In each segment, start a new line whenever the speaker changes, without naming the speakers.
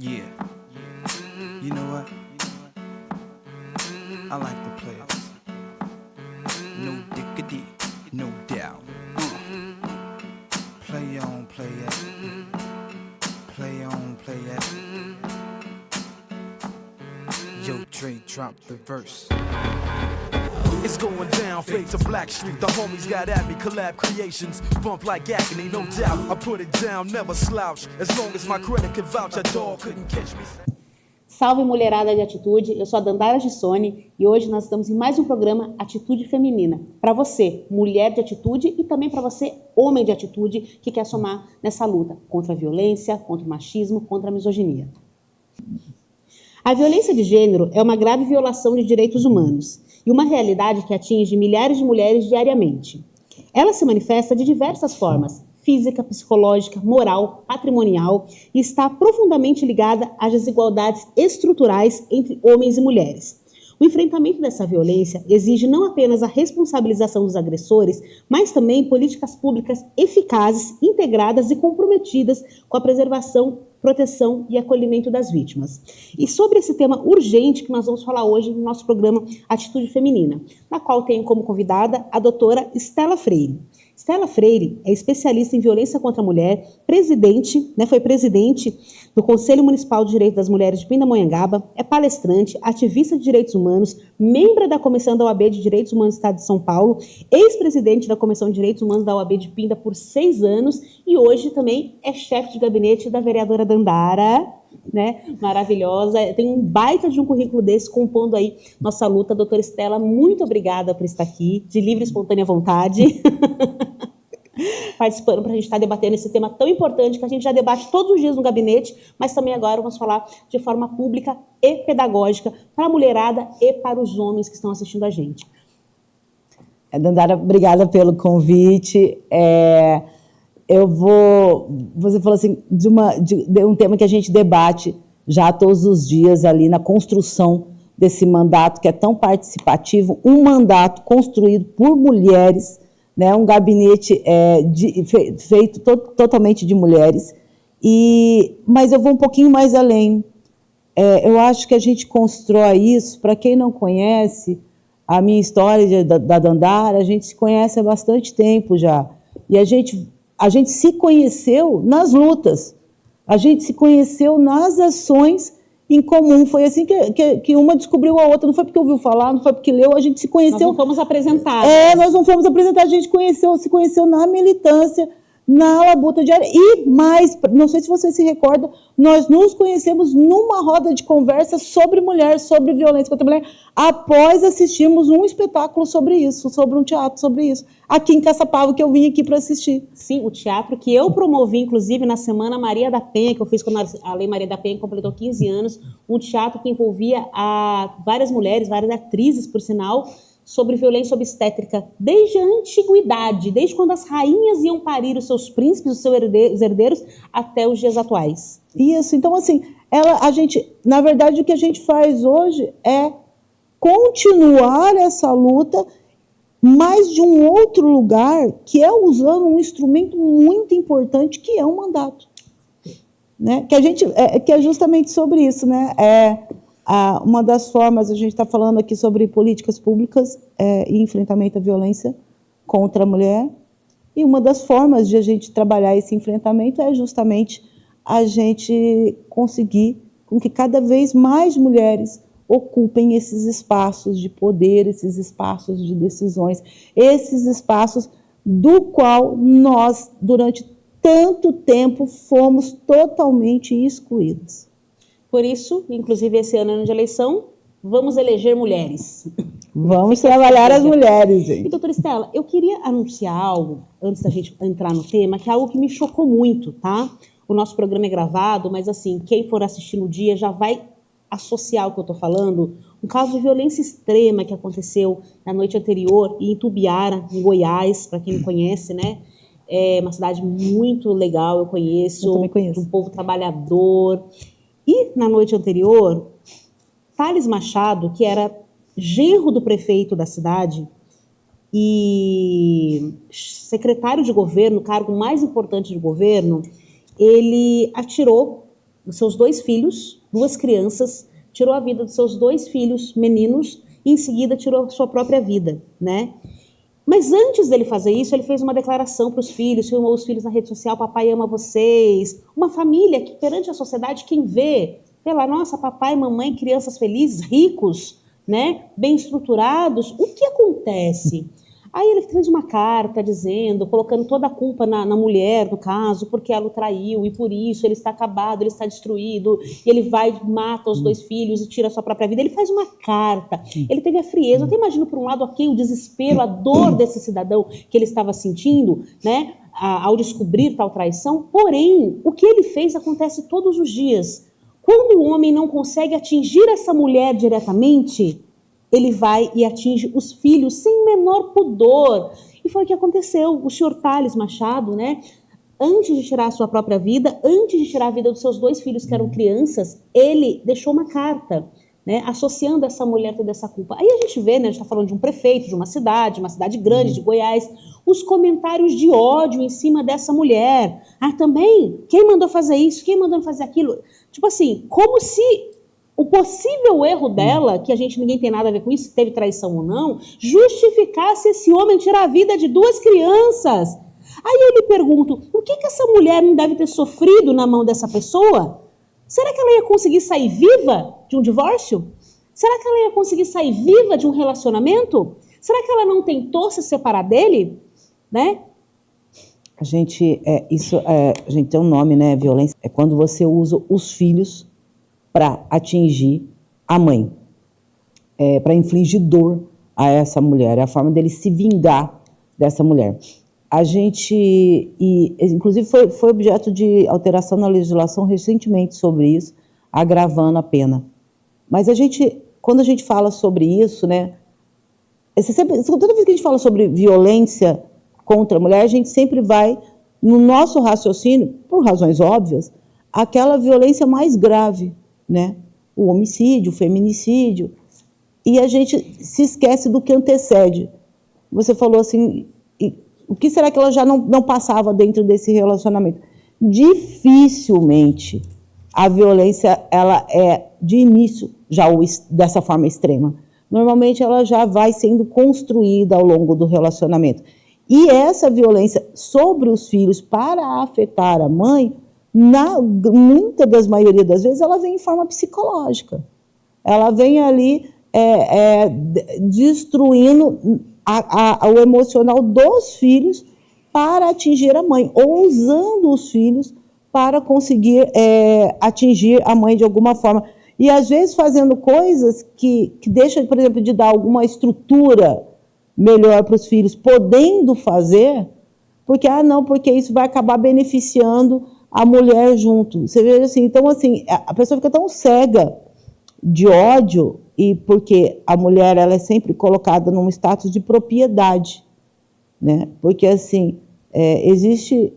Yeah. You know what? I like the players. No diggity, no doubt. Play on, play it. Play on, play it. Yo, Dre, drop the verse.
It's going down, fade to Black Street. The homies got at me, collab creations. Bump like agony, no doubt. I put it down, never slouch. As long as my credit can vouch, a dog couldn't catch me.
Salve mulherada de atitude, eu sou a Dandara Gissoni e hoje nós estamos em mais um programa Atitude Feminina. Para você, mulher de atitude, e também para você, homem de atitude, que quer somar nessa luta contra a violência, contra o machismo, contra a misoginia. A violência de gênero é uma grave violação de direitos humanos e uma realidade que atinge milhares de mulheres diariamente. Ela se manifesta de diversas formas: física, psicológica, moral, patrimonial, e está profundamente ligada às desigualdades estruturais entre homens e mulheres. O enfrentamento dessa violência exige não apenas a responsabilização dos agressores, mas também políticas públicas eficazes, integradas e comprometidas com a preservação, proteção e acolhimento das vítimas. E sobre esse tema urgente que nós vamos falar hoje no nosso programa Atitude Feminina, na qual tenho como convidada a doutora Stella Freire. Stella Freire é especialista em violência contra a mulher, foi presidente do Conselho Municipal de Direitos das Mulheres de Pindamonhangaba, é palestrante, ativista de direitos humanos, membro da Comissão da OAB de Direitos Humanos do Estado de São Paulo, ex-presidente da Comissão de Direitos Humanos da OAB de Pinda por 6 anos e hoje também é chefe de gabinete da vereadora Dandara, maravilhosa. Tem um baita de um currículo desse compondo aí nossa luta. Doutora Stella, muito obrigada por estar aqui, de livre e espontânea vontade. Participando para a gente estar debatendo esse tema tão importante que a gente já debate todos os dias no gabinete, mas também agora vamos falar de forma pública e pedagógica para a mulherada e para os homens que estão assistindo a gente.
Dandara, obrigada pelo convite. Você falou assim, de um tema que a gente debate já todos os dias ali na construção desse mandato que é tão participativo, um mandato construído por mulheres, um gabinete feito totalmente de mulheres, mas eu vou um pouquinho mais além. Eu acho que a gente constrói isso, para quem não conhece a minha história da Dandara, a gente se conhece há bastante tempo já, e a gente se conheceu nas lutas, a gente se conheceu nas ações em comum. Foi assim que uma descobriu a outra, não foi porque ouviu falar, não foi porque leu, a gente se conheceu.
Nós não fomos apresentados.
Nós não fomos apresentados, a gente se conheceu na militância, na labuta diária, e mais, não sei se você se recorda, nós nos conhecemos numa roda de conversa sobre mulher, sobre violência contra a mulher, após assistirmos um espetáculo sobre isso, sobre um teatro sobre isso, aqui em Caçapava, que eu vim aqui para assistir.
Sim, o teatro que eu promovi, inclusive, na Semana Maria da Penha, que eu fiz quando a Lei Maria da Penha completou 15 anos, um teatro que envolvia várias mulheres, várias atrizes, por sinal, sobre violência obstétrica, desde a antiguidade, desde quando as rainhas iam parir os seus príncipes, os herdeiros, até os dias atuais.
Isso, então assim, na verdade o que a gente faz hoje é continuar essa luta, mas de um outro lugar, que é usando um instrumento muito importante, que é um mandato. Que é justamente sobre isso, uma das formas, a gente está falando aqui sobre políticas públicas e enfrentamento à violência contra a mulher, e uma das formas de a gente trabalhar esse enfrentamento é justamente a gente conseguir com que cada vez mais mulheres ocupem esses espaços de poder, esses espaços de decisões, esses espaços do qual nós, durante tanto tempo, fomos totalmente excluídas.
Por isso, inclusive esse ano de eleição, vamos eleger mulheres.
Vamos trabalhar as mulheres, gente.
E, doutora Stella, eu queria anunciar algo, antes da gente entrar no tema, que é algo que me chocou muito, tá? O nosso programa é gravado, mas assim, quem for assistir no dia já vai associar o que eu estou falando. Um caso de violência extrema que aconteceu na noite anterior em Itubiara, em Goiás, para quem não conhece, É uma cidade muito legal, eu
também conheço.
Um povo trabalhador. E, na noite anterior, Thales Machado, que era genro do prefeito da cidade e secretário de governo, o cargo mais importante de governo, ele atirou dos seus 2 filhos, 2 crianças, tirou a vida dos seus 2 filhos meninos e em seguida tirou a sua própria vida, né? Mas antes dele fazer isso, ele fez uma declaração para os filhos, filmou os filhos na rede social, papai ama vocês. Uma família que perante a sociedade, quem vê lá, nossa, papai, mamãe, crianças felizes, ricos, né, bem estruturados, o que acontece? Aí ele fez uma carta dizendo, colocando toda a culpa na mulher, no caso, porque ela o traiu e por isso ele está acabado, ele está destruído, e ele vai, mata os 2 filhos e tira a sua própria vida. Ele faz uma carta, ele teve a frieza. Eu até imagino, por um lado, ok, o desespero, a dor desse cidadão que ele estava sentindo, né, ao descobrir tal traição. Porém, o que ele fez acontece todos os dias. Quando o homem não consegue atingir essa mulher diretamente, ele vai e atinge os filhos sem menor pudor. E foi o que aconteceu. O senhor Thales Machado, né, antes de tirar a sua própria vida, antes de tirar a vida dos seus 2 filhos que eram crianças, ele deixou uma carta, né, associando essa mulher toda essa culpa. Aí a gente vê, né, a gente está falando de um prefeito, de uma cidade grande, de Goiás, os comentários de ódio em cima dessa mulher. Ah, também? Quem mandou fazer isso? Quem mandou fazer aquilo? Tipo assim, como se o possível erro dela, que ninguém tem nada a ver com isso, se teve traição ou não, justificasse esse homem tirar a vida de 2 crianças. Aí eu lhe pergunto, o que essa mulher não deve ter sofrido na mão dessa pessoa? Será que ela ia conseguir sair viva de um divórcio? Será que ela ia conseguir sair viva de um relacionamento? Será que ela não tentou se separar dele? Né?
A gente tem um nome, né? Violência. É quando você usa os filhos para atingir a mãe, para infligir dor a essa mulher. É a forma dele se vingar dessa mulher. A gente, inclusive foi objeto de alteração na legislação recentemente sobre isso, agravando a pena. Mas quando a gente fala sobre isso, né, toda vez que a gente fala sobre violência contra a mulher, a gente sempre vai, no nosso raciocínio, por razões óbvias, aquela violência mais grave, né? O homicídio, o feminicídio, e a gente se esquece do que antecede. Você falou assim, o que será que ela já não passava dentro desse relacionamento? Dificilmente a violência ela é de início já dessa forma extrema. Normalmente ela já vai sendo construída ao longo do relacionamento. E essa violência sobre os filhos para afetar a mãe, muita das maioria das vezes, ela vem em forma psicológica. Ela vem ali destruindo o emocional dos filhos para atingir a mãe, ou usando os filhos para conseguir atingir a mãe de alguma forma. E, às vezes, fazendo coisas que deixam, por exemplo, de dar alguma estrutura melhor para os filhos, podendo fazer, porque isso vai acabar beneficiando a mulher junto. Você vê assim, então, assim, a pessoa fica tão cega de ódio, e porque a mulher ela é sempre colocada num status de propriedade, né? Porque, assim, existe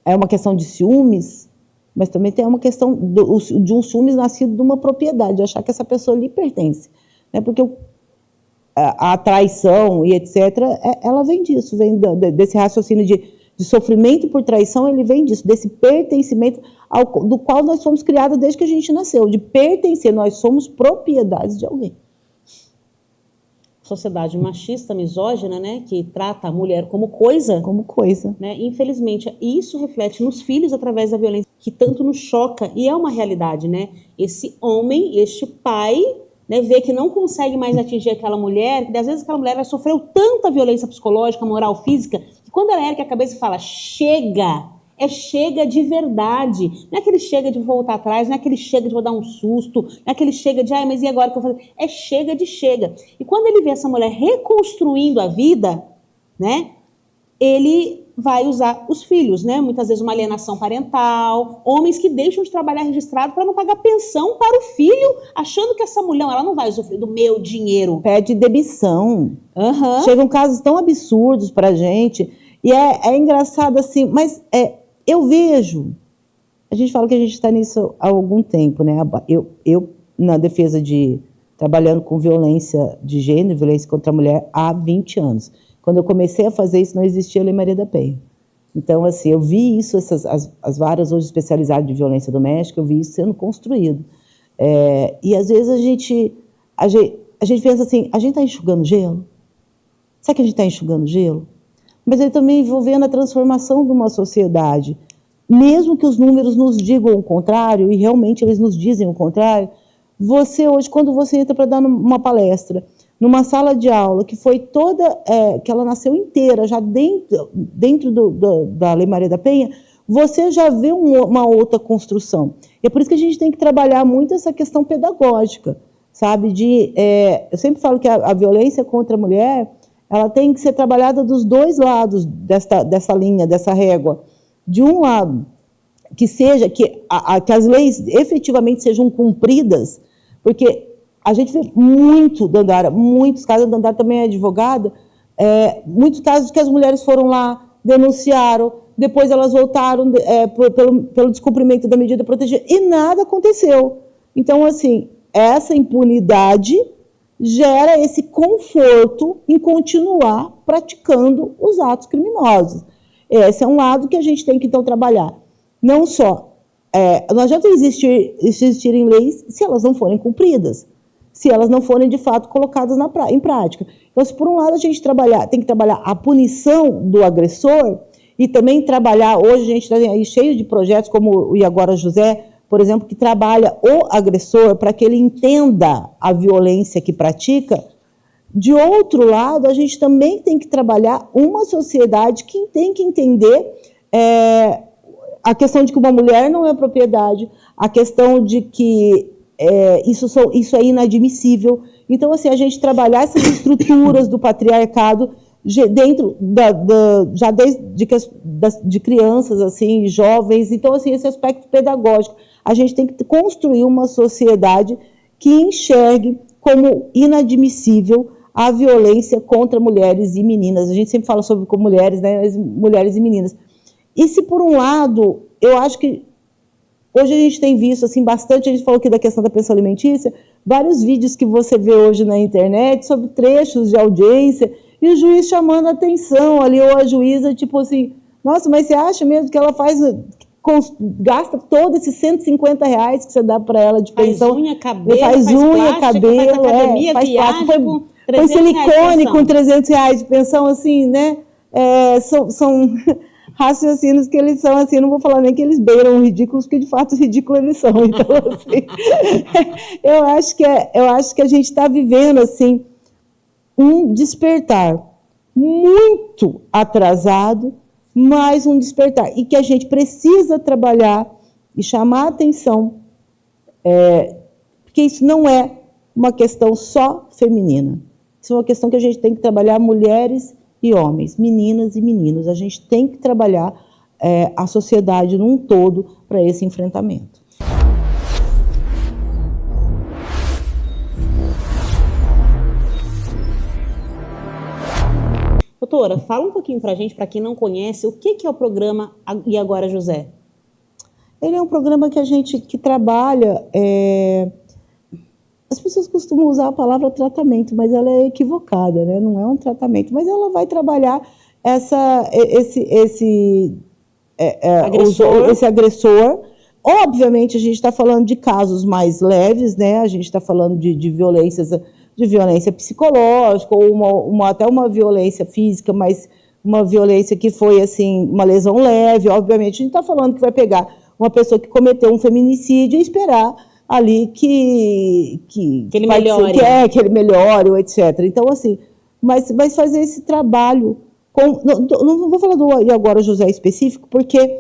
uma questão de ciúmes, mas também tem uma questão de um ciúmes nascido de uma propriedade, achar que essa pessoa lhe pertence, né? Porque a traição e etc., ela vem disso, vem desse raciocínio de sofrimento por traição, ele vem disso, desse pertencimento do qual nós fomos criados desde que a gente nasceu, de pertencer, nós somos propriedades de alguém.
Sociedade machista, misógina, né, que trata a mulher como coisa.
Como coisa.
Né, infelizmente, isso reflete nos filhos através da violência, que tanto nos choca, e é uma realidade, né? Esse homem, este pai, né, vê que não consegue mais atingir aquela mulher, que às vezes aquela mulher sofreu tanta violência psicológica, moral, física, que quando ela ergue a cabeça e fala, chega, chega de verdade, não é aquele chega de voltar atrás, não é aquele chega de vou dar um susto, não é aquele chega de, mas e agora o que eu vou fazer? É chega de chega. E quando ele vê essa mulher reconstruindo a vida, né, ele vai usar os filhos, né? Muitas vezes uma alienação parental, homens que deixam de trabalhar registrado para não pagar pensão para o filho, achando que essa mulher, ela não vai sofrer do meu dinheiro.
Pede demissão.
Uhum.
Chegam casos tão absurdos para a gente, e é engraçado assim, mas eu vejo, a gente fala que a gente está nisso há algum tempo, né? Eu na defesa trabalhando com violência de gênero, violência contra a mulher, há 20 anos. Quando eu comecei a fazer isso, não existia a Lei Maria da Penha. Então, assim, eu vi isso, as varas hoje especializadas de violência doméstica, eu vi isso sendo construído. E, às vezes, a gente pensa assim, a gente está enxugando gelo? Será que a gente está enxugando gelo? Mas ele também envolvendo a transformação de uma sociedade. Mesmo que os números nos digam o contrário, e realmente eles nos dizem o contrário, você hoje, quando você entra para dar uma palestra, numa sala de aula que foi toda, que ela nasceu inteira, já dentro da Lei Maria da Penha, você já vê uma outra construção. E é por isso que a gente tem que trabalhar muito essa questão pedagógica, sabe? Eu sempre falo que a violência contra a mulher, ela tem que ser trabalhada dos dois lados dessa linha, dessa régua. De um lado, que as leis efetivamente sejam cumpridas, porque a gente vê muito, Dandara, muitos casos, a Dandara também é advogada, muitos casos de que as mulheres foram lá, denunciaram, depois elas voltaram pelo descumprimento da medida protegida, e nada aconteceu. Então, assim, essa impunidade gera esse conforto em continuar praticando os atos criminosos. Esse é um lado que a gente tem que, então, trabalhar. Não só, não adianta existirem leis se elas não forem cumpridas, se elas não forem, de fato, colocadas em prática. Então, se por um lado a gente tem que trabalhar a punição do agressor, e também trabalhar, hoje a gente está aí cheio de projetos, como o E Agora José, por exemplo, que trabalha o agressor para que ele entenda a violência que pratica. De outro lado, a gente também tem que trabalhar uma sociedade que tem que entender a questão de que uma mulher não é propriedade, a questão de que isso é inadmissível. Então, assim, a gente trabalhar essas estruturas do patriarcado dentro já desde de crianças, assim, jovens. Então, assim, esse aspecto pedagógico. A gente tem que construir uma sociedade que enxergue como inadmissível a violência contra mulheres e meninas. A gente sempre fala sobre mulheres, né, mulheres e meninas. E se, por um lado, eu acho que hoje a gente tem visto assim, bastante, a gente falou aqui da questão da pensão alimentícia, vários vídeos que você vê hoje na internet sobre trechos de audiência, e o juiz chamando a atenção ali, ou a juíza, tipo assim, nossa, mas você acha mesmo que ela gasta todo esses R$150 que você dá para ela de pensão?
Faz unha, cabelo,
faz academia, faz
viagem,
plástica, põe silicone com R$300 de pensão, assim, né? São raciocínios que eles são, assim, não vou falar nem que eles beiram ridículos, porque de fato ridículos eles são. Então, assim, eu acho que a gente está vivendo, assim, um despertar muito atrasado, mas um despertar, e que a gente precisa trabalhar e chamar a atenção, porque isso não é uma questão só feminina, isso é uma questão que a gente tem que trabalhar mulheres e homens, meninas e meninos, a gente tem que trabalhar a sociedade num todo para esse enfrentamento.
Doutora, fala um pouquinho para a gente, para quem não conhece, o que é o programa E Agora José?
Ele é um programa que trabalha... As pessoas costumam usar a palavra tratamento, mas ela é equivocada, né? Não é um tratamento, mas ela vai trabalhar esse agressor. Obviamente, a gente está falando de casos mais leves, né? A gente está falando de violência psicológica, ou até uma violência física, mas uma violência que foi, assim, uma lesão leve. Obviamente, a gente está falando que vai pegar uma pessoa que cometeu um feminicídio e esperar ali que ele melhore. Que ele melhore, etc. Então, assim, mas fazer esse trabalho... Não vou falar do E Agora José específico, porque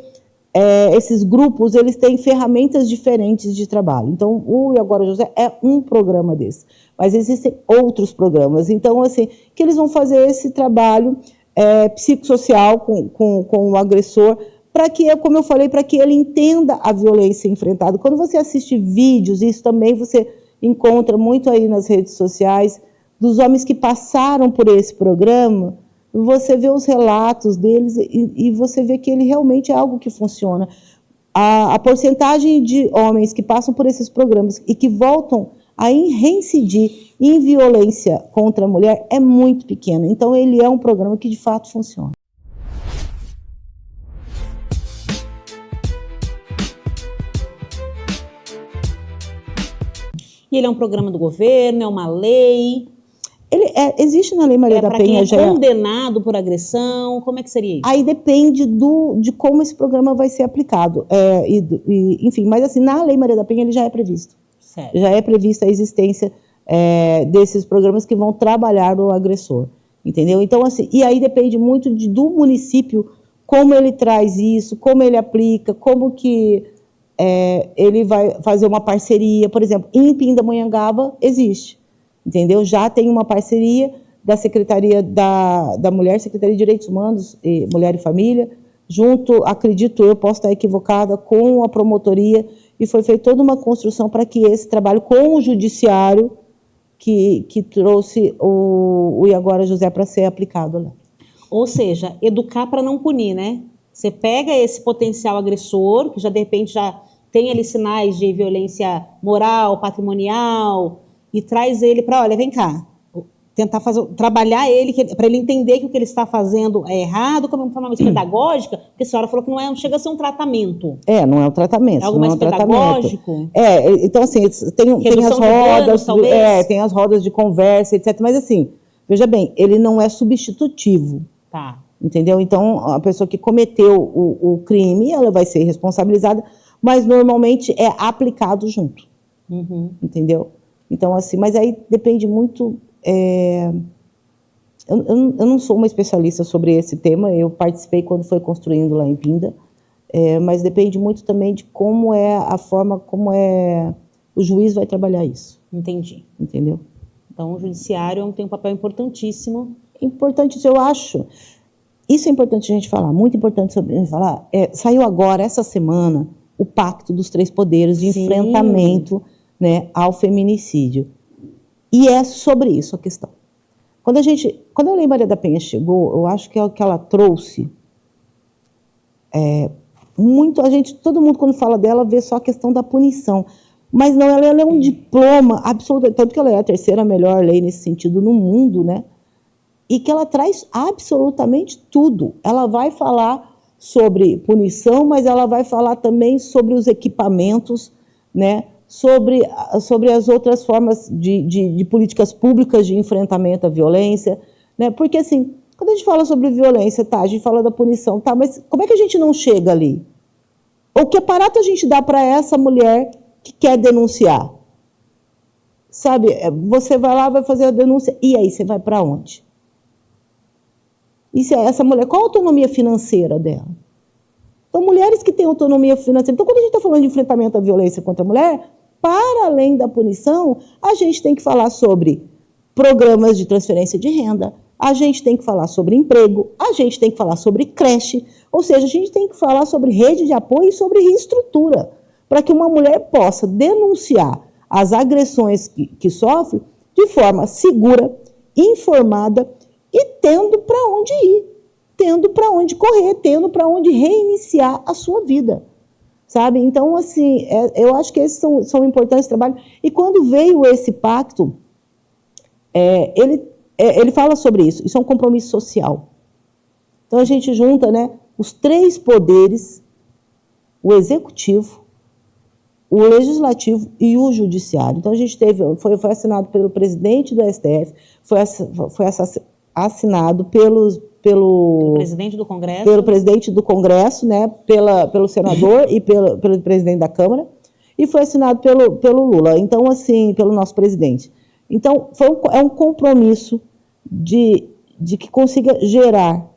esses grupos, eles têm ferramentas diferentes de trabalho. Então, o E Agora José é um programa desse. Mas existem outros programas. Então, assim, que eles vão fazer esse trabalho psicossocial com o agressor, para que, como eu falei, para que ele entenda a violência enfrentada. Quando você assiste vídeos, isso também você encontra muito aí nas redes sociais, dos homens que passaram por esse programa, você vê os relatos deles e você vê que ele realmente é algo que funciona. A porcentagem de homens que passam por esses programas e que voltam a reincidir em violência contra a mulher é muito pequena. Então, ele é um programa que, de fato, funciona.
E ele é um programa do governo, é uma lei?
Existe na Lei Maria da
Para
Penha
quem
já.
é condenado por agressão, como é que seria isso?
Aí depende de como esse programa vai ser aplicado. Enfim, mas assim, na Lei Maria da Penha ele já é previsto.
Certo.
Já é prevista a existência desses programas que vão trabalhar o agressor. Entendeu? Então, assim, e aí depende muito do município, como ele traz isso, como ele aplica, como que ele vai fazer uma parceria. Por exemplo, em Pindamonhangaba existe. Entendeu? Já tem uma parceria da Secretaria da Mulher, Secretaria de Direitos Humanos, Mulher e Família, junto, acredito eu, posso estar equivocada, com a promotoria, e foi feita toda uma construção para que esse trabalho com o judiciário que trouxe o Iagora José para ser aplicado lá.
Ou seja, educar para não punir, né? Você pega esse potencial agressor, que já de repente já tem ali sinais de violência moral, patrimonial, e traz ele para, olha, vem cá, tentar trabalhar ele, para ele entender que o que ele está fazendo é errado, como uma forma mais pedagógica, porque a senhora falou que não chega a ser um tratamento.
Não é um tratamento.
É algo mais pedagógico?
Então assim, tem as rodas, tem as rodas de conversa, etc. Mas assim, veja bem, ele não é substitutivo.
Tá.
Entendeu? Então, a pessoa que cometeu o crime, ela vai ser responsabilizada, mas normalmente é aplicado junto.
Uhum.
Entendeu? Então, assim, mas aí depende muito. Eu não sou uma especialista sobre esse tema, eu participei quando foi construindo lá em Pinda, mas depende muito também de como é a forma, como o juiz vai trabalhar isso.
Entendi.
Entendeu?
Então, o judiciário tem um papel importantíssimo.
Importante, eu acho. Isso é importante a gente falar, muito importante a gente falar. Saiu agora, essa semana, o Pacto dos Três Poderes de enfrentamento, né, ao feminicídio. E é sobre isso a questão. Quando a Lei Maria da Penha chegou, eu acho que ela trouxe muito, todo mundo quando fala dela vê só a questão da punição, mas não, ela é um diploma absoluto, tanto que ela é a terceira melhor lei nesse sentido no mundo, né? E que ela traz absolutamente tudo. Ela vai falar sobre punição, mas ela vai falar também sobre os equipamentos, né? Sobre as outras formas de políticas públicas de enfrentamento à violência, né? Porque, assim, quando a gente fala sobre violência, tá, a gente fala da punição, tá, mas como é que a gente não chega ali? Ou que aparato a gente dá para essa mulher que quer denunciar? Sabe, você vai lá, vai fazer a denúncia, e aí você vai para onde? E se essa mulher, qual a autonomia financeira dela? Então, mulheres que têm autonomia financeira. Então, quando a gente está falando de enfrentamento à violência contra a mulher, para além da punição, a gente tem que falar sobre programas de transferência de renda, a gente tem que falar sobre emprego, a gente tem que falar sobre creche, ou seja, a gente tem que falar sobre rede de apoio e sobre reestrutura, para que uma mulher possa denunciar as agressões que sofre de forma segura, informada e tendo para onde ir, tendo para onde correr, tendo para onde reiniciar a sua vida, sabe? Então, assim, eu acho que esses são importantes trabalhos. E quando veio esse pacto, ele fala sobre isso. Isso é um compromisso social. Então, a gente junta, né, os três poderes, o executivo, o legislativo e o judiciário. Então, a gente foi assinado pelo presidente do STF, foi assinado pelo
presidente do Congresso.
Pelo presidente do Congresso, né, pelo senador e pelo presidente da Câmara, e foi assinado pelo Lula, então, assim, pelo nosso presidente. Então, é um compromisso de que consiga gerar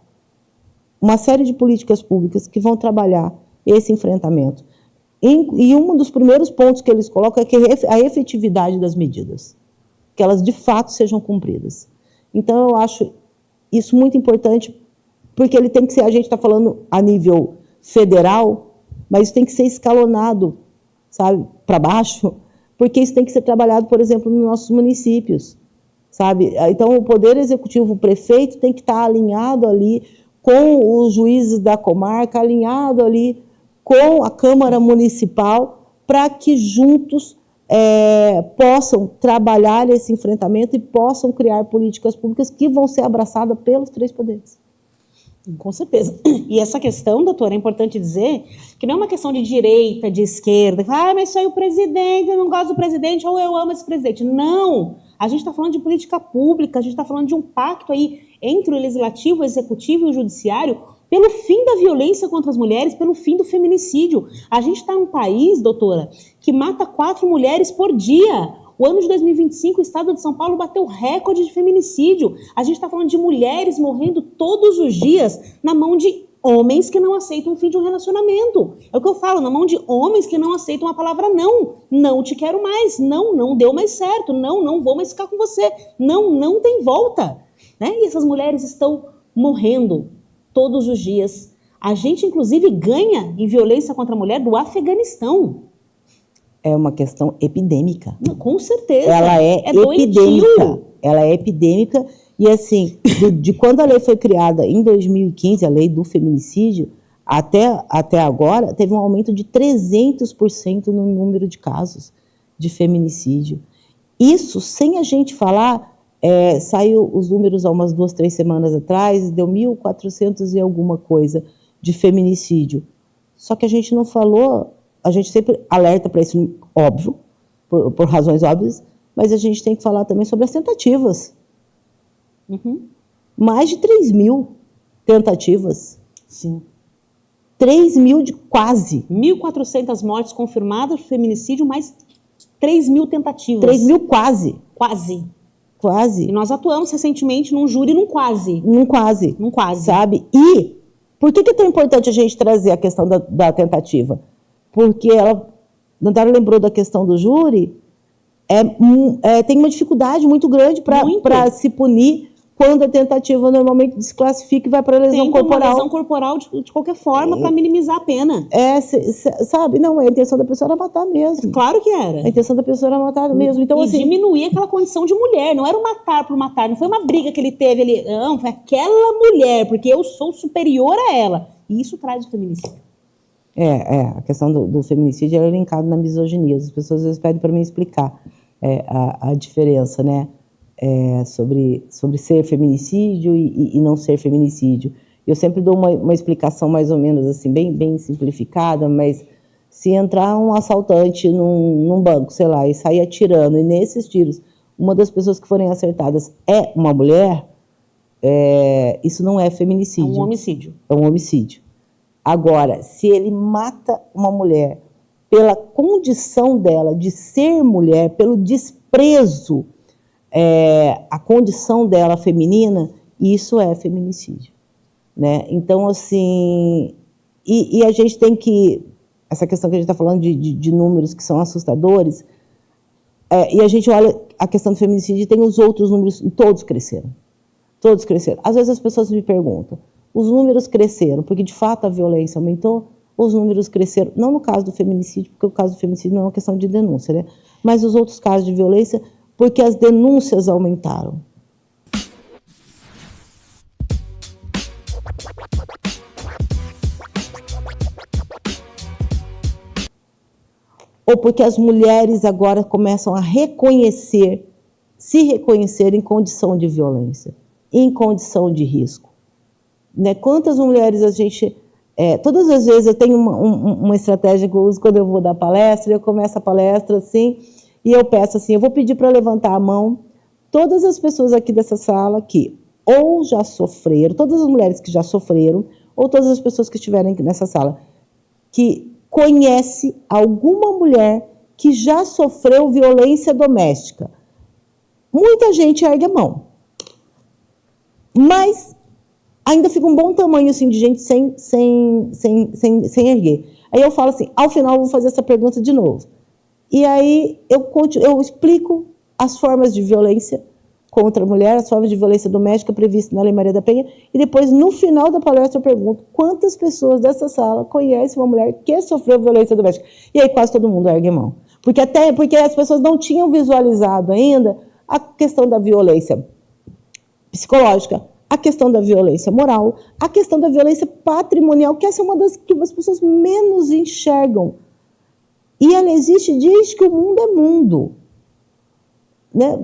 uma série de políticas públicas que vão trabalhar esse enfrentamento. E um dos primeiros pontos que eles colocam é a efetividade das medidas, que elas de fato sejam cumpridas. Então, eu acho isso muito importante, porque ele tem que ser, a gente está falando a nível federal, mas isso tem que ser escalonado, sabe, para baixo, porque isso tem que ser trabalhado, por exemplo, nos nossos municípios, sabe? Então, o Poder Executivo, o prefeito, tem que estar alinhado ali com os juízes da comarca, alinhado ali com a Câmara Municipal, para que juntos possam trabalhar esse enfrentamento e possam criar políticas públicas que vão ser abraçadas pelos três poderes.
Com certeza. E essa questão, doutora, é importante dizer que não é uma questão de direita, de esquerda. Mas isso aí o presidente, eu não gosto do presidente, ou eu amo esse presidente. Não! A gente está falando de política pública, a gente está falando de um pacto aí entre o legislativo, o executivo e o judiciário pelo fim da violência contra as mulheres, pelo fim do feminicídio. A gente está em um país, doutora, que mata 4 mulheres por dia. O ano de 2025, o estado de São Paulo bateu recorde de feminicídio. A gente está falando de mulheres morrendo todos os dias na mão de homens que não aceitam o fim de um relacionamento. É o que eu falo, na mão de homens que não aceitam a palavra não. Não te quero mais. Não, não deu mais certo. Não, não vou mais ficar com você. Não, não tem volta. Né? E essas mulheres estão morrendo todos os dias. A gente, inclusive, ganha em violência contra a mulher do Afeganistão.
É uma questão epidêmica.
Com certeza.
Ela é epidêmica.
Doentio.
Ela é epidêmica. E assim, de quando a lei foi criada em 2015, a lei do feminicídio, até agora, teve um aumento de 300% no número de casos de feminicídio. Isso, sem a gente falar, saiu os números há umas 2, 3 semanas atrás, deu 1.400 e alguma coisa de feminicídio. Só que a gente não falou, a gente sempre alerta para isso, óbvio, por razões óbvias, mas a gente tem que falar também sobre as tentativas.
Uhum.
Mais de 3.000 tentativas.
Sim.
3.000 de quase.
1.400 mortes confirmadas por feminicídio, mais 3.000 tentativas.
3.000 quase.
Quase.
Quase.
E nós atuamos recentemente num júri num quase.
Num quase.
Num quase.
Sabe? E por que é tão importante a gente trazer a questão da tentativa? Porque a Dandara lembrou da questão do júri, tem uma dificuldade muito grande para se punir quando a tentativa normalmente desclassifica e vai para lesão corporal.
Uma lesão corporal de qualquer forma para minimizar a pena.
Sabe? Não, a intenção da pessoa era matar mesmo.
Claro que era.
A intenção da pessoa era matar mesmo. Então,
e
assim,
diminuir aquela condição de mulher. Não era o matar por matar. Não foi uma briga que ele teve ali. Não, foi aquela mulher, porque eu sou superior a ela. E isso traz o feminicídio.
A questão do feminicídio é linkado na misoginia. As pessoas às vezes pedem para mim explicar a diferença, né? Sobre ser feminicídio e não ser feminicídio. Eu sempre dou uma explicação mais ou menos assim, bem simplificada, mas se entrar um assaltante num banco, sei lá, e sair atirando, e nesses tiros, uma das pessoas que forem acertadas é uma mulher, isso não é feminicídio.
É um homicídio.
É um homicídio. Agora, se ele mata uma mulher pela condição dela de ser mulher, pelo desprezo a condição dela feminina, isso é feminicídio, né? Então, assim, e a gente tem que, essa questão que a gente está falando de números que são assustadores, e a gente olha a questão do feminicídio e tem os outros números, e todos cresceram. Todos cresceram. Às vezes as pessoas me perguntam, os números cresceram porque de fato a violência aumentou, os números cresceram, não no caso do feminicídio, porque o caso do feminicídio não é uma questão de denúncia, né? Mas os outros casos de violência, porque as denúncias aumentaram. Ou porque as mulheres agora começam a se reconhecer em condição de violência, em condição de risco. Né? Quantas mulheres a gente... todas as vezes eu tenho uma estratégia que eu uso quando eu vou dar palestra, eu começo a palestra assim, e eu peço assim, eu vou pedir para levantar a mão todas as pessoas aqui dessa sala que ou já sofreram, todas as mulheres que já sofreram, ou todas as pessoas que estiverem nessa sala, que conhece alguma mulher que já sofreu violência doméstica. Muita gente ergue a mão. Mas ainda fica um bom tamanho assim, de gente sem erguer. Aí eu falo assim, ao final eu vou fazer essa pergunta de novo. E aí eu explico as formas de violência contra a mulher, as formas de violência doméstica previstas na Lei Maria da Penha, e depois, no final da palestra, eu pergunto quantas pessoas dessa sala conhecem uma mulher que sofreu violência doméstica. E aí quase todo mundo ergue a mão. Porque as pessoas não tinham visualizado ainda a questão da violência psicológica, a questão da violência moral, a questão da violência patrimonial, que essa é uma das que as pessoas menos enxergam. E ela existe desde que o mundo é mundo. Né?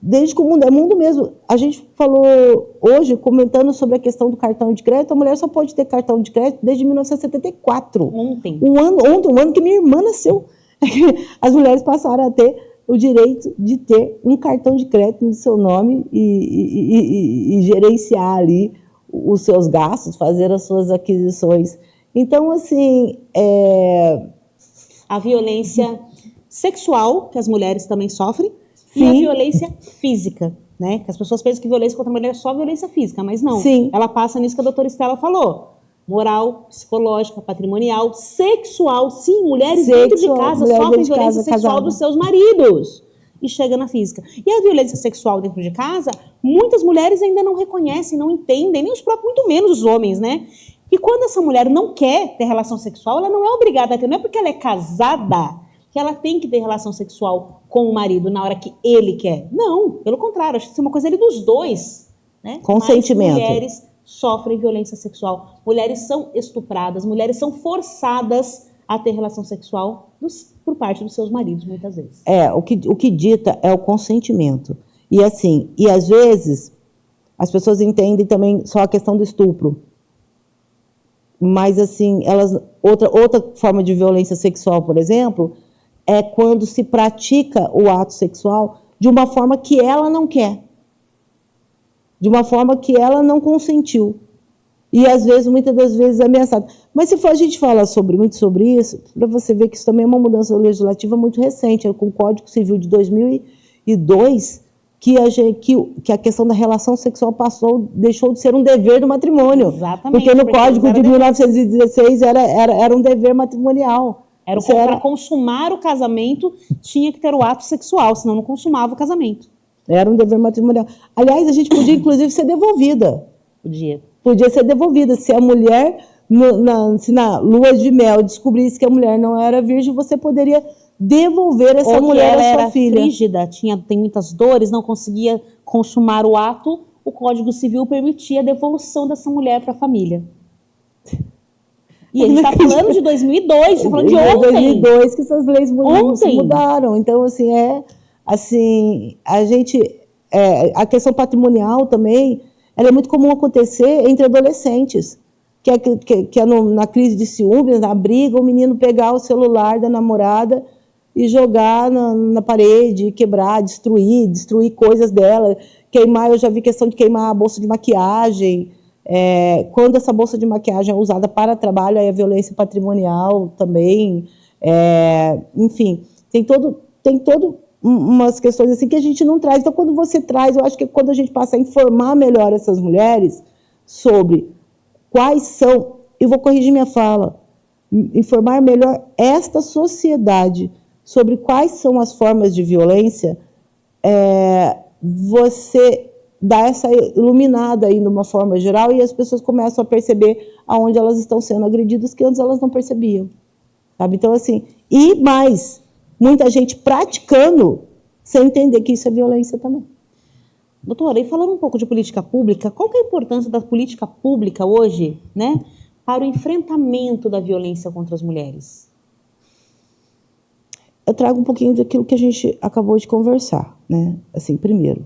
desde que o mundo é mundo mesmo. A gente falou hoje, comentando sobre a questão do cartão de crédito, a mulher só pode ter cartão de crédito desde 1974.
Ontem.
Um ano que minha irmã nasceu. As mulheres passaram a ter o direito de ter um cartão de crédito no seu nome e gerenciar ali os seus gastos, fazer as suas aquisições. Então, assim,
A violência sexual, que as mulheres também sofrem, e
Sim.
a violência física, né? Que as pessoas pensam que violência contra a mulher é só violência física, mas não.
Sim.
Ela passa nisso que a doutora Estela falou. Moral, psicológica, patrimonial, sexual. Sim, mulheres dentro de casa
mulher
sofrem
dentro de
violência
casa,
sexual
casada.
dos seus maridos. E chega na física. E a violência sexual dentro de casa, muitas mulheres ainda não reconhecem, não entendem, nem os próprios, muito menos os homens, né? E quando essa mulher não quer ter relação sexual, ela não é obrigada a ter. Não é porque ela é casada que ela tem que ter relação sexual com o marido na hora que ele quer. Não, pelo contrário, acho que isso é uma coisa ali dos dois, né?
Consentimento.
Mas mulheres sofrem violência sexual. Mulheres são estupradas, mulheres são forçadas a ter relação sexual por parte dos seus maridos, muitas vezes.
O que dita é o consentimento. E assim, e às vezes as pessoas entendem também só a questão do estupro. Mas assim, outra forma de violência sexual, por exemplo, é quando se pratica o ato sexual de uma forma que ela não quer. De uma forma que ela não consentiu. E, às vezes, muitas das vezes, é ameaçada. Mas se for a gente falar muito sobre isso, para você ver que isso também é uma mudança legislativa muito recente, com o Código Civil de 2002, que a questão da relação sexual deixou de ser um dever do matrimônio.
Exatamente.
Porque no Código de 1916 era um dever matrimonial.
Para consumar o casamento, tinha que ter o ato sexual, senão não consumava o casamento.
Era um dever matrimonial. Aliás, a gente podia, inclusive, ser devolvida. Podia ser devolvida. Se a mulher, se na lua de mel, descobrisse que a mulher não era virgem, você poderia devolver essa mulher à sua filha.
Frígida, tem muitas dores, não conseguia consumar o ato, o Código Civil permitia a devolução dessa mulher para a família. E a gente está falando de 2002, está falando de ontem.
2002 que essas leis mudaram. Então, a questão patrimonial também, ela é muito comum acontecer entre adolescentes, que é na crise de ciúmes, na briga, o menino pegar o celular da namorada e jogar na parede, quebrar, destruir coisas dela, queimar. Eu já vi questão de queimar a bolsa de maquiagem. Quando essa bolsa de maquiagem é usada para trabalho, aí a violência patrimonial também. Enfim, tem todo umas questões assim que a gente não traz. Então, quando você traz, eu acho que quando a gente passa a informar melhor essas mulheres sobre quais são, eu vou corrigir minha fala, informar melhor esta sociedade sobre quais são as formas de violência, você dá essa iluminada aí de uma forma geral e as pessoas começam a perceber aonde elas estão sendo agredidas que antes elas não percebiam. Sabe? Então, assim, e mais, muita gente praticando sem entender que isso é violência também.
Doutora, e falando um pouco de política pública, qual que é a importância da política pública hoje, né, para o enfrentamento da violência contra as mulheres?
Eu trago um pouquinho daquilo que a gente acabou de conversar, né? Assim, primeiro,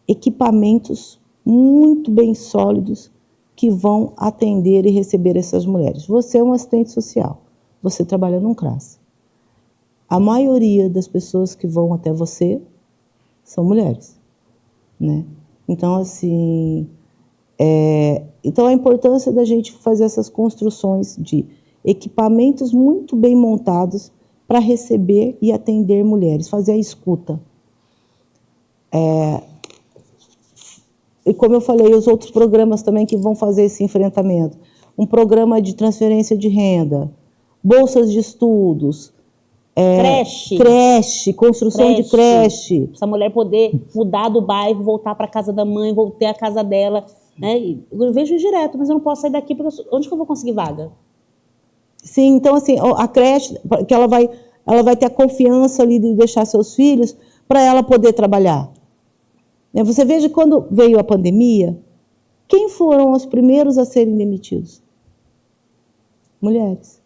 equipamentos muito bem sólidos que vão atender e receber essas mulheres. Você é um assistente social, você trabalha num CRAS. A maioria das pessoas que vão até você são mulheres, né? Então, assim, então a importância da gente fazer essas construções de equipamentos muito bem montados para receber e atender mulheres, fazer a escuta. E como eu falei, os outros programas também que vão fazer esse enfrentamento. Um programa de transferência de renda, bolsas de estudos, creche, construção de creche.
Essa mulher poder mudar do bairro, voltar para a casa da mãe, voltar à casa dela. Né? Eu vejo direto, mas eu não posso sair daqui, porque onde que eu vou conseguir vaga?
Sim, então assim, a creche, que ela vai ter a confiança ali de deixar seus filhos para ela poder trabalhar. Você veja, quando veio a pandemia, quem foram os primeiros a serem demitidos? Mulheres.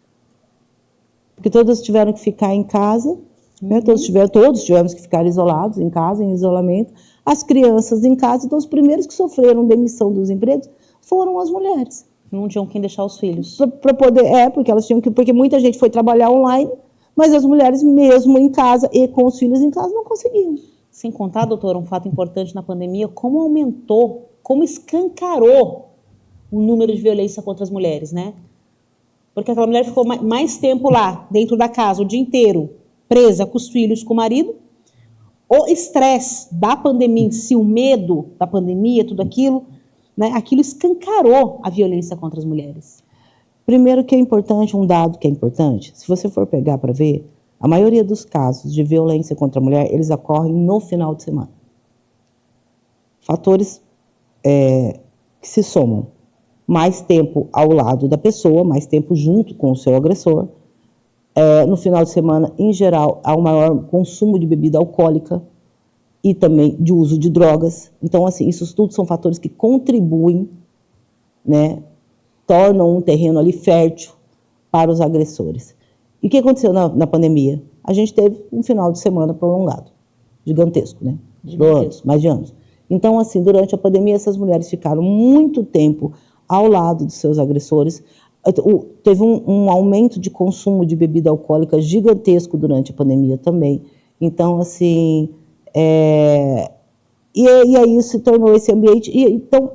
Porque todas tiveram que ficar em casa Né? Todos tivemos que ficar isolados em casa, em isolamento. As crianças em casa, então os primeiros que sofreram demissão dos empregos foram as mulheres.
Não tinham quem deixar os filhos.
Para poder, porque elas tinham que, porque muita gente foi trabalhar online, mas as mulheres mesmo em casa e com os filhos em casa não conseguiam.
Sem contar, doutora, um fato importante na pandemia, como aumentou, como escancarou o número de violência contra as mulheres, né? Porque aquela mulher ficou mais tempo lá, dentro da casa, o dia inteiro, presa com os filhos, com o marido. O estresse da pandemia em si, o medo da pandemia, tudo aquilo, né? Aquilo escancarou a violência contra as mulheres.
Primeiro que é importante, um dado que é importante, se você for pegar para ver, a maioria dos casos de violência contra a mulher, eles ocorrem no final de semana. Fatores que se somam. Mais tempo ao lado da pessoa, mais tempo junto com o seu agressor. No final de semana, em geral, há um maior consumo de bebida alcoólica e também de uso de drogas. Então, assim, isso tudo são fatores que contribuem, né, tornam um terreno ali fértil para os agressores. E o que aconteceu na pandemia? A gente teve um final de semana prolongado, gigantesco, né?
Gigantesco.
Mais de anos. Então, assim, durante a pandemia, essas mulheres ficaram muito tempo ao lado dos seus agressores. Teve um aumento de consumo de bebida alcoólica gigantesco durante a pandemia também. Então, assim, e aí se tornou esse ambiente. Então,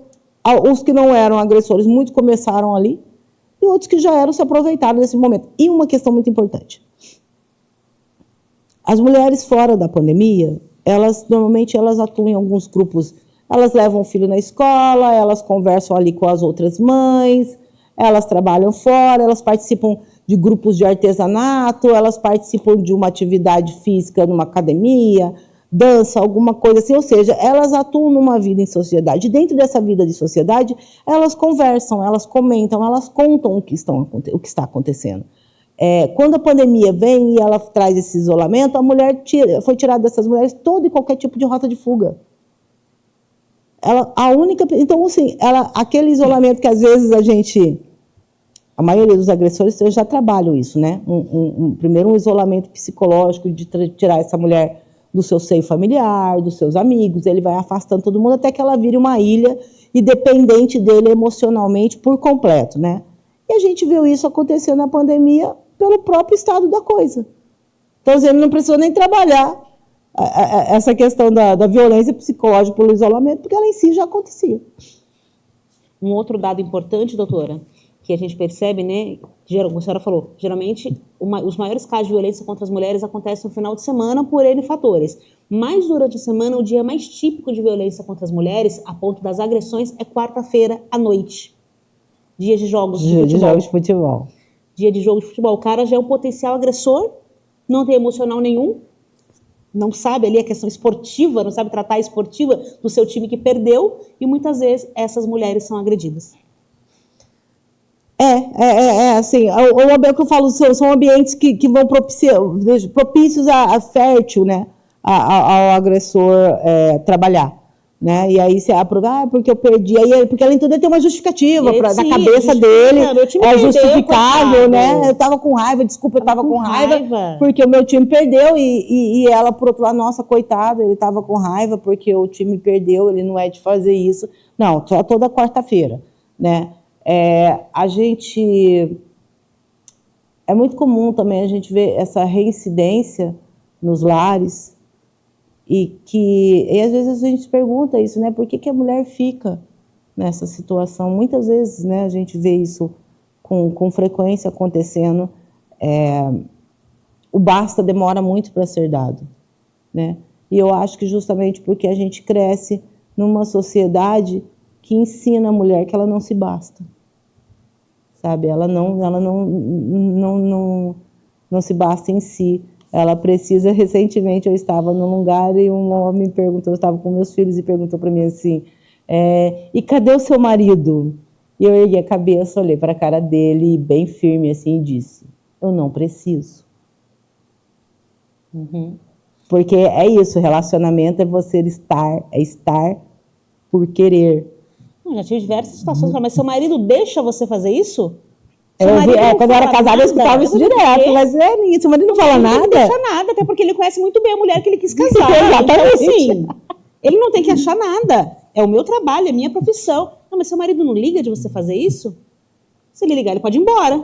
os que não eram agressores, muitos começaram ali, e outros que já eram se aproveitaram desse momento. E uma questão muito importante. As mulheres fora da pandemia, normalmente elas atuam em alguns grupos. Elas levam o filho na escola, elas conversam ali com as outras mães, elas trabalham fora, elas participam de grupos de artesanato, elas participam de uma atividade física numa academia, dança, alguma coisa assim. Ou seja, elas atuam numa vida em sociedade. Dentro dessa vida de sociedade, elas conversam, elas comentam, elas contam o que está acontecendo. Quando a pandemia vem e ela traz esse isolamento, a mulher foi tirada dessas mulheres todo e qualquer tipo de rota de fuga. Então, assim, aquele isolamento que às vezes a maioria dos agressores já trabalham isso, né? Primeiro um isolamento psicológico de tirar essa mulher do seu seio familiar, dos seus amigos, ele vai afastando todo mundo até que ela vire uma ilha e dependente dele emocionalmente por completo, né? E a gente viu isso acontecer na pandemia pelo próprio estado da coisa. Então, ele não precisou nem trabalhar essa questão da violência psicológica pelo isolamento, porque ela em si já acontecia.
Um outro dado importante, doutora, que a gente percebe, né, como a senhora falou, geralmente os maiores casos de violência contra as mulheres acontecem no final de semana por N fatores. Mas durante a semana, o dia mais típico de violência contra as mulheres, a ponto das agressões, é quarta-feira à noite. Dia de jogos de futebol.
De jogos de futebol.
Dia de jogo de futebol. O cara já é um potencial agressor, não tem emocional nenhum, não sabe ali a questão esportiva, não sabe tratar a esportiva do seu time que perdeu, e muitas vezes essas mulheres são agredidas.
Assim, o que eu falo, são ambientes que vão propícios a fértil, né, ao agressor trabalhar. Né? E aí você aprova, porque eu perdi, porque além de tudo tem uma justificativa da cabeça dele, justificável, né? Eu estava com raiva, desculpa, eu estava com raiva porque o meu time perdeu, e ela, por outro lado, nossa, coitada, ele estava com raiva porque o time perdeu, ele não é de fazer isso. Não, só toda quarta-feira, né? É muito comum também a gente ver essa reincidência nos lares, e às vezes a gente se pergunta isso, né? Por que a mulher fica nessa situação? Muitas vezes, né, a gente vê isso com frequência acontecendo. O basta demora muito para ser dado, né? E eu acho que justamente porque a gente cresce numa sociedade que ensina a mulher que ela não se basta, sabe? Ela não se basta em si. Ela precisa. Recentemente eu estava num lugar e um homem perguntou, eu estava com meus filhos e perguntou para mim assim, e cadê o seu marido? E eu ergui a cabeça, olhei para a cara dele bem firme assim e disse, eu não preciso.
Uhum.
Porque é isso, relacionamento é você estar por querer.
Já tive diversas situações, mas seu marido deixa você fazer isso?
Quando eu era casada, eu escutava isso direto, mas seu marido não fala nada?
Não deixa nada, até porque ele conhece muito bem a mulher que ele quis casar.
Exatamente.
Então, assim, ele não tem que achar nada. É o meu trabalho, é a minha profissão. Não, mas seu marido não liga de você fazer isso? Se ele ligar, ele pode ir embora.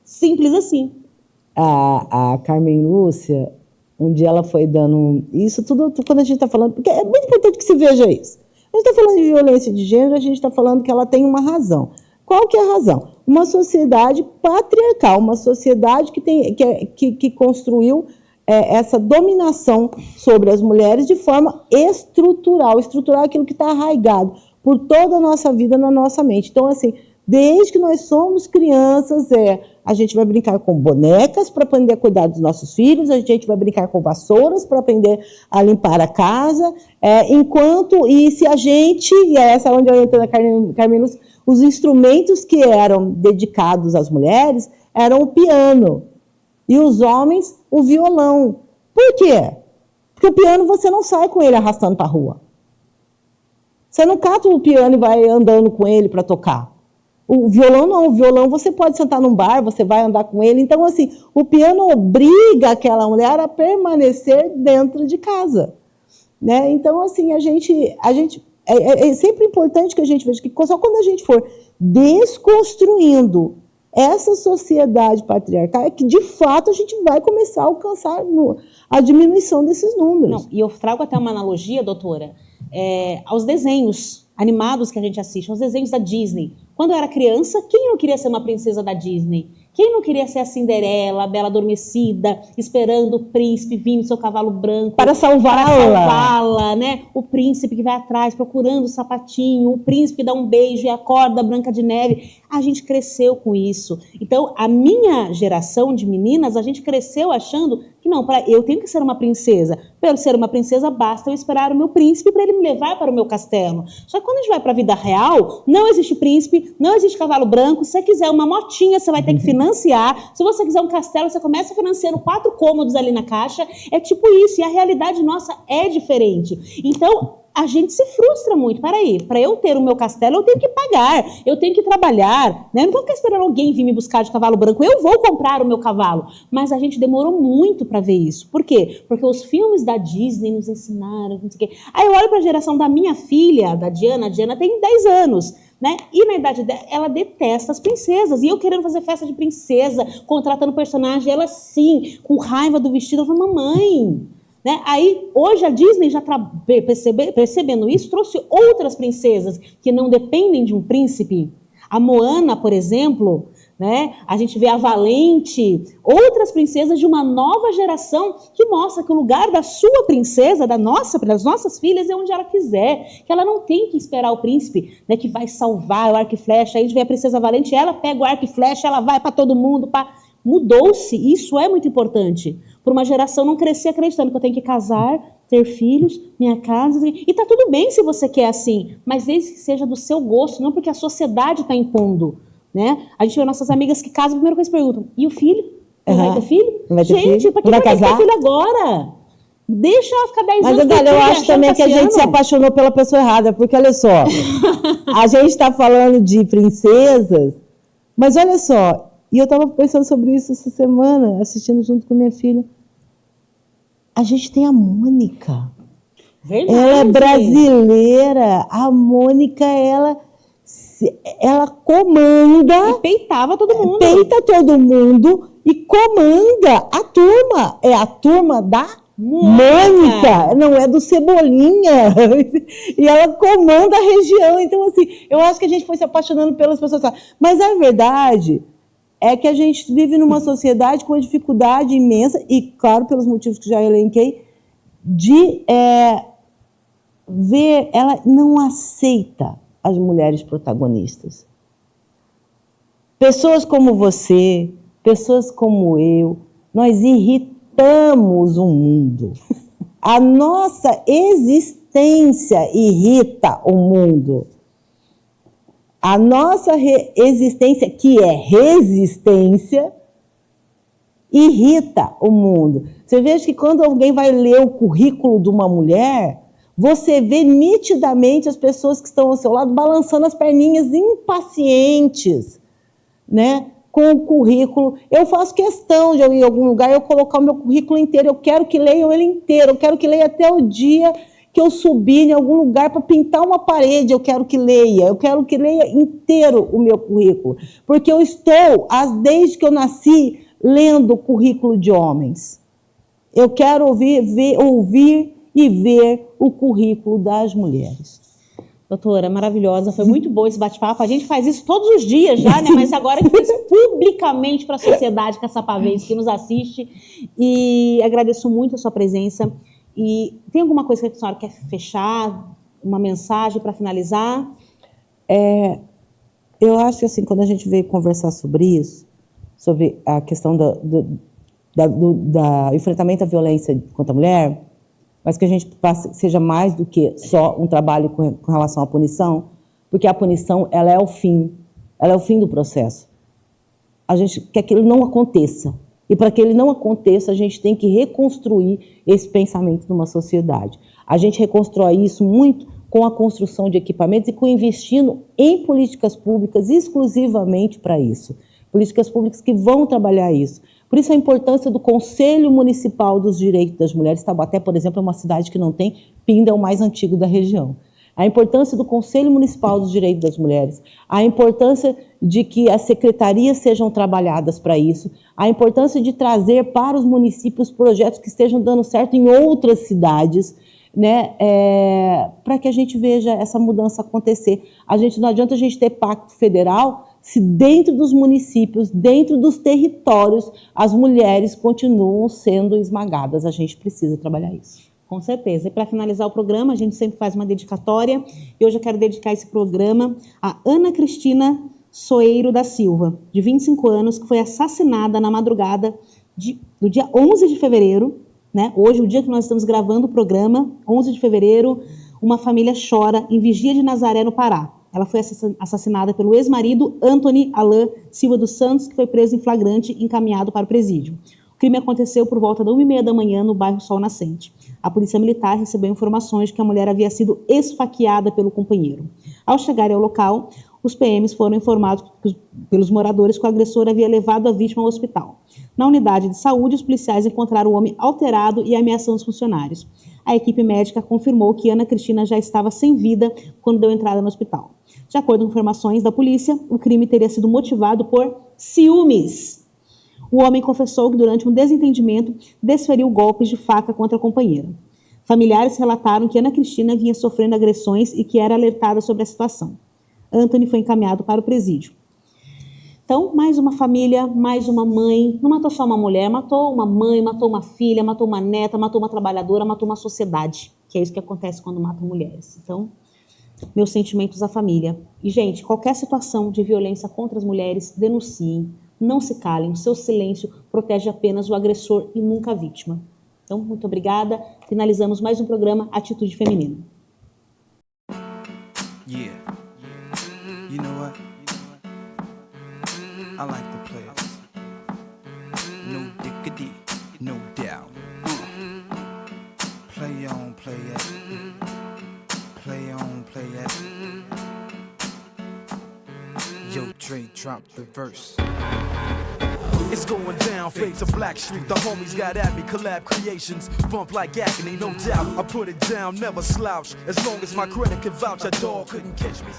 Simples assim.
A Carmen Lúcia, um dia ela foi dando... Isso tudo quando a gente está falando... Porque é muito importante que se veja isso. A gente está falando de violência de gênero, a gente está falando que ela tem uma razão. Qual que é a razão? Uma sociedade patriarcal, uma sociedade que construiu essa dominação sobre as mulheres de forma estrutural. Estrutural é aquilo que está arraigado por toda a nossa vida na nossa mente. Então, assim, desde que nós somos crianças, a gente vai brincar com bonecas para aprender a cuidar dos nossos filhos, a gente vai brincar com vassouras para aprender a limpar a casa, e se a gente, e é essa onde eu entro na Carmen Lúcia, os instrumentos que eram dedicados às mulheres eram o piano, e os homens, o violão. Por quê? Porque o piano você não sai com ele arrastando para a rua. Você não cata o piano e vai andando com ele para tocar. O violão não, o violão você pode sentar num bar, você vai andar com ele. Então, assim, o piano obriga aquela mulher a permanecer dentro de casa, né? Então, assim, é sempre importante que a gente veja que só quando a gente for desconstruindo essa sociedade patriarcal é que, de fato, a gente vai começar a alcançar a diminuição desses números.
Não, e eu trago até uma analogia, doutora, aos desenhos animados que a gente assiste, aos desenhos da Disney. Quando eu era criança, quem não queria ser uma princesa da Disney? Quem não queria ser a Cinderela, a Bela Adormecida, esperando o príncipe vir no seu cavalo branco
para salvá-la,
né? O príncipe que vai atrás procurando o sapatinho, o príncipe dá um beijo e acorda a Branca de Neve. A gente cresceu com isso. Então, a minha geração de meninas, a gente cresceu achando que não, eu tenho que ser uma princesa. Para eu ser uma princesa, basta eu esperar o meu príncipe para ele me levar para o meu castelo. Só que quando a gente vai para a vida real, não existe príncipe, não existe cavalo branco. Se você quiser uma motinha, você vai ter que financiar. Se você quiser um castelo, você começa financiando 4 cômodos ali na Caixa. É tipo isso. E a realidade nossa é diferente. Então, a gente se frustra muito. Peraí, para eu ter o meu castelo, eu tenho que pagar, eu tenho que trabalhar, né? Eu não vou ficar esperando alguém vir me buscar de cavalo branco, eu vou comprar o meu cavalo. Mas a gente demorou muito para ver isso. Por quê? Porque os filmes da Disney nos ensinaram, não sei o quê. Aí eu olho para a geração da minha filha, da Diana, a Diana tem 10 anos, né? E na idade dela, ela detesta as princesas. E eu querendo fazer festa de princesa, contratando personagem, ela sim, com raiva do vestido, ela falou, mamãe... Né? Aí, hoje a Disney, já percebendo isso, trouxe outras princesas que não dependem de um príncipe. A Moana, por exemplo, né? A gente vê a Valente, outras princesas de uma nova geração que mostra que o lugar da sua princesa, das nossas filhas, é onde ela quiser, que ela não tem que esperar o príncipe, né, que vai salvar o arco e flecha. Aí a gente vê a princesa Valente, ela pega o arco e flecha, ela vai para todo mundo. Mudou-se, isso é muito importante. Para uma geração não crescer acreditando que eu tenho que casar, ter filhos, minha casa... E tá tudo bem se você quer assim, mas desde que seja do seu gosto, não porque a sociedade está impondo, né? A gente vê nossas amigas que casam, a primeira coisa que perguntam, e o filho? Não vai ter filho?
Não vai ter
gente,
filho?
Para que
vai
ter
casar?
filho agora? Deixa ela ficar 10 anos...
Mas, Natália, eu acho também que a gente se apaixonou pela pessoa errada, porque, olha só, a gente está falando de princesas, mas olha só, e eu estava pensando sobre isso essa semana, assistindo junto com minha filha. A gente tem a Mônica.
Verdade.
Ela é brasileira. A Mônica, ela comanda...
E peitava todo mundo.
Peita todo mundo e comanda a turma. É a turma da Mônica, não é do Cebolinha. E ela comanda a região. Então, assim, eu acho que a gente foi se apaixonando pelas pessoas. Mas a verdade... é que a gente vive numa sociedade com uma dificuldade imensa, e, claro, pelos motivos que já elenquei, de ver, ela não aceita as mulheres protagonistas. Pessoas como você, pessoas como eu, nós irritamos o mundo. A nossa existência irrita o mundo. A nossa existência, que é resistência, irrita o mundo. Você veja que quando alguém vai ler o currículo de uma mulher, você vê nitidamente as pessoas que estão ao seu lado balançando as perninhas impacientes. né? Com o currículo. Eu faço questão de eu ir em algum lugar e eu colocar o meu currículo inteiro. Eu quero que leiam ele inteiro. Eu quero que leia até o dia que eu subir em algum lugar para pintar uma parede. Eu quero que leia. Eu quero que leia inteiro o meu currículo. Porque eu estou, desde que eu nasci, lendo o currículo de homens. Eu quero ouvir e ver o currículo das mulheres.
Doutora, maravilhosa, foi muito bom esse bate-papo. A gente faz isso todos os dias já, né? Mas agora que fez publicamente para a sociedade caçapavês que nos assiste. E agradeço muito a sua presença. E tem alguma coisa que a senhora quer fechar? Uma mensagem para finalizar?
Eu acho que, assim, quando a gente veio conversar sobre isso, sobre a questão do enfrentamento à violência contra a mulher, mas que a gente seja mais do que só um trabalho com relação à punição, porque a punição, ela é o fim do processo. A gente quer que ele não aconteça. E para que ele não aconteça, a gente tem que reconstruir esse pensamento numa sociedade. A gente reconstrói isso muito com a construção de equipamentos e com investindo em políticas públicas exclusivamente para isso. Políticas públicas que vão trabalhar isso. Por isso a importância do Conselho Municipal dos Direitos das Mulheres. Taubaté, por exemplo, é uma cidade que não tem, Pinda é o mais antigo da região. A importância do Conselho Municipal dos Direitos das Mulheres, a importância de que as secretarias sejam trabalhadas para isso, a importância de trazer para os municípios projetos que estejam dando certo em outras cidades, né, para que a gente veja essa mudança acontecer. Não adianta a gente ter pacto federal se dentro dos municípios, dentro dos territórios, as mulheres continuam sendo esmagadas. A gente precisa trabalhar isso.
Com certeza. E para finalizar o programa, a gente sempre faz uma dedicatória. E hoje eu quero dedicar esse programa a Ana Cristina Soeiro da Silva, de 25 anos, que foi assassinada na madrugada do dia 11 de fevereiro, né? Hoje, o dia que nós estamos gravando o programa, 11 de fevereiro, uma família chora em Vigia de Nazaré, no Pará. Ela foi assassinada pelo ex-marido Antony Alain Silva dos Santos, que foi preso em flagrante e encaminhado para o presídio. O crime aconteceu por volta da 1h30 da manhã no bairro Sol Nascente. A polícia militar recebeu informações de que a mulher havia sido esfaqueada pelo companheiro. Ao chegarem ao local, os PMs foram informados pelos moradores que o agressor havia levado a vítima ao hospital. Na unidade de saúde, os policiais encontraram o homem alterado e ameaçando os funcionários. A equipe médica confirmou que Ana Cristina já estava sem vida quando deu entrada no hospital. De acordo com informações da polícia, o crime teria sido motivado por ciúmes. O homem confessou que, durante um desentendimento, desferiu golpes de faca contra a companheira. Familiares relataram que Ana Cristina vinha sofrendo agressões e que era alertada sobre a situação. Antony foi encaminhado para o presídio. Então, mais uma família, mais uma mãe. Não matou só uma mulher, matou uma mãe, matou uma filha, matou uma neta, matou uma trabalhadora, matou uma sociedade. Que é isso que acontece quando matam mulheres. Então, meus sentimentos à família. E, gente, qualquer situação de violência contra as mulheres, denunciem. Não se calem. O seu silêncio protege apenas o agressor e nunca a vítima. Então, muito obrigada. Finalizamos mais um programa Atitude Feminina.
Yeah. You know what? I like the players. No diggity, no doubt. Play on, play it. Play on, play it. Yo, Dre, drop the verse.
It's going down, fade to Black Street. The homies got at me, collab creations. Bump like agony, no doubt. I put it down, never slouch. As long as my credit can vouch, a dog couldn't catch me.